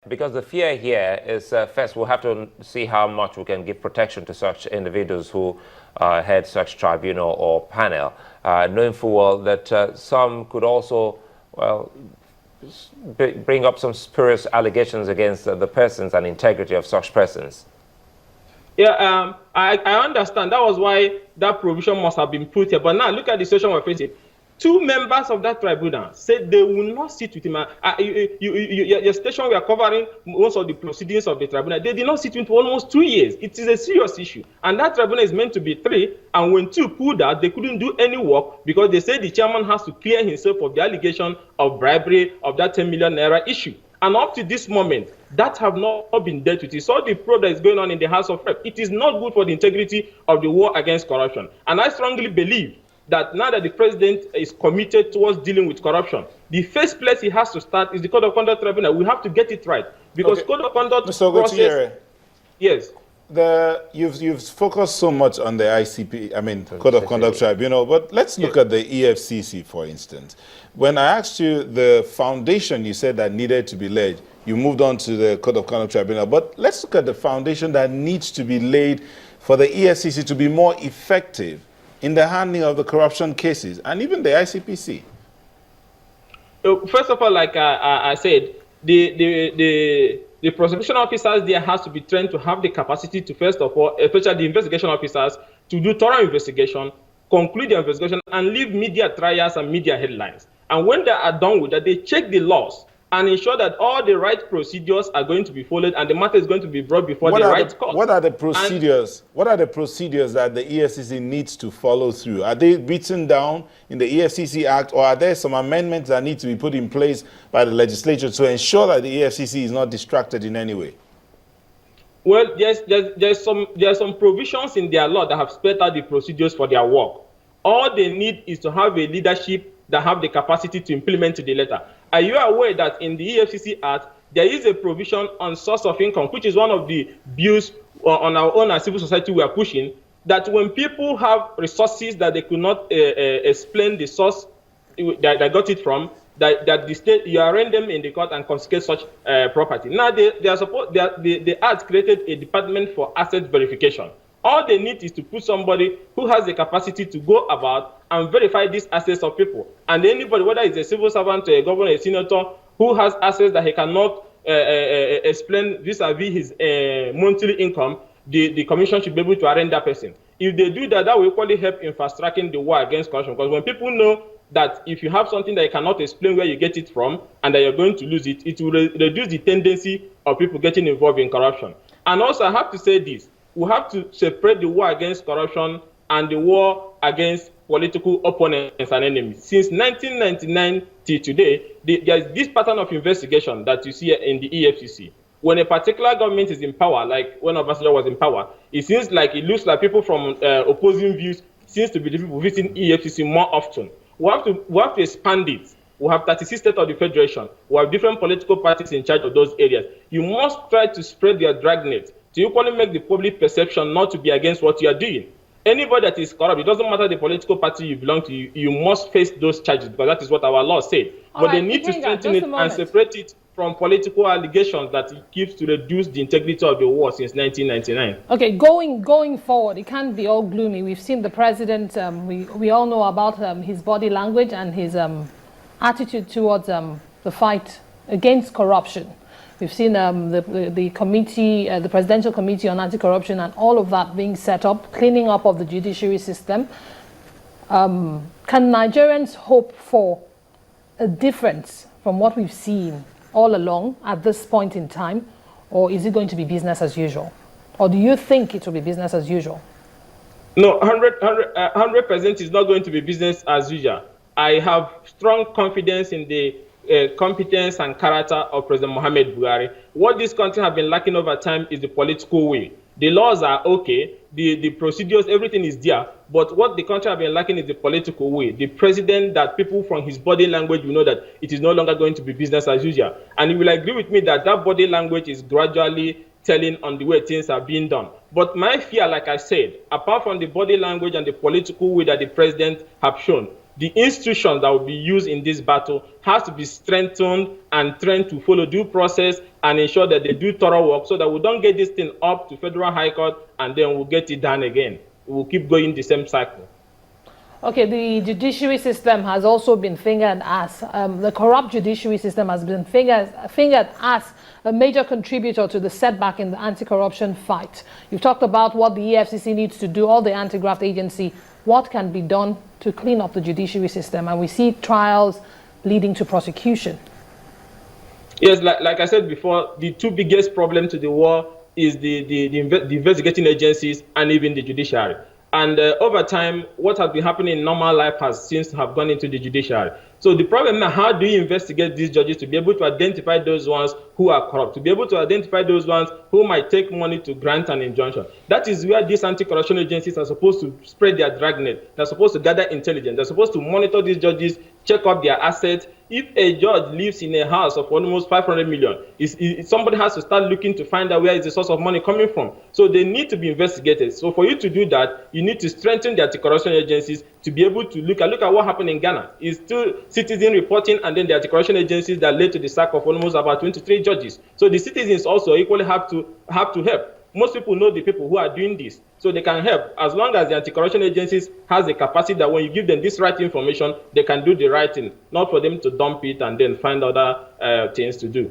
Because the fear here is, first, we'll have to see how much we can give protection to such individuals who head such tribunal or panel, knowing full well that some could also, well, bring up some spurious allegations against the persons and integrity of such persons. Yeah, I understand. That was why that provision must have been put here. But now look at the situation we're facing. Two members of that tribunal said they will not sit with him. Your station, we are covering most of the proceedings of the tribunal. They did not sit with him for almost 2 years. It is a serious issue. And that tribunal is meant to be 3. And when 2 pulled out, they couldn't do any work because they said the chairman has to clear himself of the allegation of bribery of that 10 million naira issue. And up to this moment, that have not been dealt with. It's all the probe that is going on in the House of Reps. It is not good for the integrity of the war against corruption. And I strongly believe that now that the president is committed towards dealing with corruption, the first place he has to start is the Code of Conduct Tribunal. We have to get it right. Because Code of Conduct process... Yes. You've focused so much on the ICP, Code of Conduct Tribunal, but let's look at the EFCC, for instance. When I asked you the foundation you said that needed to be laid, you moved on to the Code of Conduct Tribunal, but let's look at the foundation that needs to be laid for the EFCC to be more effective in the handling of the corruption cases, and even the ICPC. First of all, like I said, the prosecution officers there has to be trained to have the capacity to, first of all, especially the investigation officers, to do thorough investigation, conclude the investigation, and leave media trials and media headlines. And when they are done with that, they check the laws and ensure that all the right procedures are going to be followed and the matter is going to be brought before the right court. What are the procedures? What are the procedures that the EFCC needs to follow through? Are they written down in the EFCC Act, or are there some amendments that need to be put in place by the legislature to ensure that the EFCC is not distracted in any way? Well, there are some provisions in their law that have spelled out the procedures for their work. All they need is to have a leadership that have the capacity to implement the letter. Are you aware that in the EFCC Act, there is a provision on source of income, which is one of the bills on our own as civil society we are pushing, that when people have resources that they could not explain the source that they got it from, that the state, you arraign them in the court and confiscate such property. Now, the Act created a department for asset verification. All they need is to put somebody who has the capacity to go about and verify these assets of people. And anybody, whether it's a civil servant, a governor, a senator, who has assets that he cannot explain vis-a-vis his monthly income, the commission should be able to arraign that person. If they do that, that will equally help in fast-tracking the war against corruption. Because when people know that if you have something that you cannot explain where you get it from and that you're going to lose it, it will reduce the tendency of people getting involved in corruption. And also, I have to say this. We have to separate the war against corruption and the war against political opponents and enemies. Since 1999 till today, there is this pattern of investigation that you see in the EFCC. When a particular government is in power, like when Obasanjo was in power, it looks like people from opposing views seems to be the people visiting EFCC more often. We have to expand it. We have 36 states of the Federation. We have different political parties in charge of those areas. You must try to spread their dragnet to equally make the public perception not to be against what you are doing. Anybody that is corrupt, it doesn't matter the political party you belong to, you must face those charges because that is what our law said. But they need to strengthen it and separate it from political allegations that it gives to reduce the integrity of the war since 1999. Okay, going forward, it can't be all gloomy. We've seen the president, we all know about his body language and his attitude towards the fight against corruption. We've seen the committee, the Presidential Committee on Anti-Corruption and all of that being set up, cleaning up of the judiciary system. Can Nigerians hope for a difference from what we've seen all along at this point in time, or is it going to be business as usual? Or do you think it will be business as usual? No, 100% is not going to be business as usual. I have strong confidence in the competence and character of President Muhammad Buhari. What this country has been lacking over time is the political will. The laws are okay, the procedures, everything is there, but what the country has been lacking is the political will. The president, that people from his body language will know that it is no longer going to be business as usual. And you will agree with me that that body language is gradually telling on the way things are being done. But my fear, like I said, apart from the body language and the political will that the president have shown, the institutions that will be used in this battle has to be strengthened and trained to follow due process and ensure that they do thorough work so that we don't get this thing up to Federal High Court and then we'll get it done again. We'll keep going the same cycle. Okay, the judiciary system has also been fingered as, the corrupt judiciary system has been fingered as a major contributor to the setback in the anti-corruption fight. You've talked about what the EFCC needs to do, all the anti-graft agency. What can be done to clean up the judiciary system? And we see trials leading to prosecution. Yes, like I said before, the two biggest problems to the war is the investigating agencies and even the judiciary. And over time, what has been happening in normal life has seems to have gone into the judiciary. So the problem now, how do you investigate these judges to be able to identify those ones who are corrupt, to be able to identify those ones who might take money to grant an injunction? That is where these anti-corruption agencies are supposed to spread their dragnet. They're supposed to gather intelligence. They're supposed to monitor these judges, check up their assets. If a judge lives in a house of almost 500 million, somebody has to start looking to find out where is the source of money coming from. So they need to be investigated. So for you to do that, you need to strengthen the anti-corruption agencies to be able to look at what happened in Ghana. It's still citizen reporting and then the anti-corruption agencies that led to the sack of almost about 23 judges. So the citizens also equally have to help. Most people know the people who are doing this, so they can help as long as the anti-corruption agencies has the capacity that when you give them this right information, they can do the right thing, not for them to dump it and then find other things to do.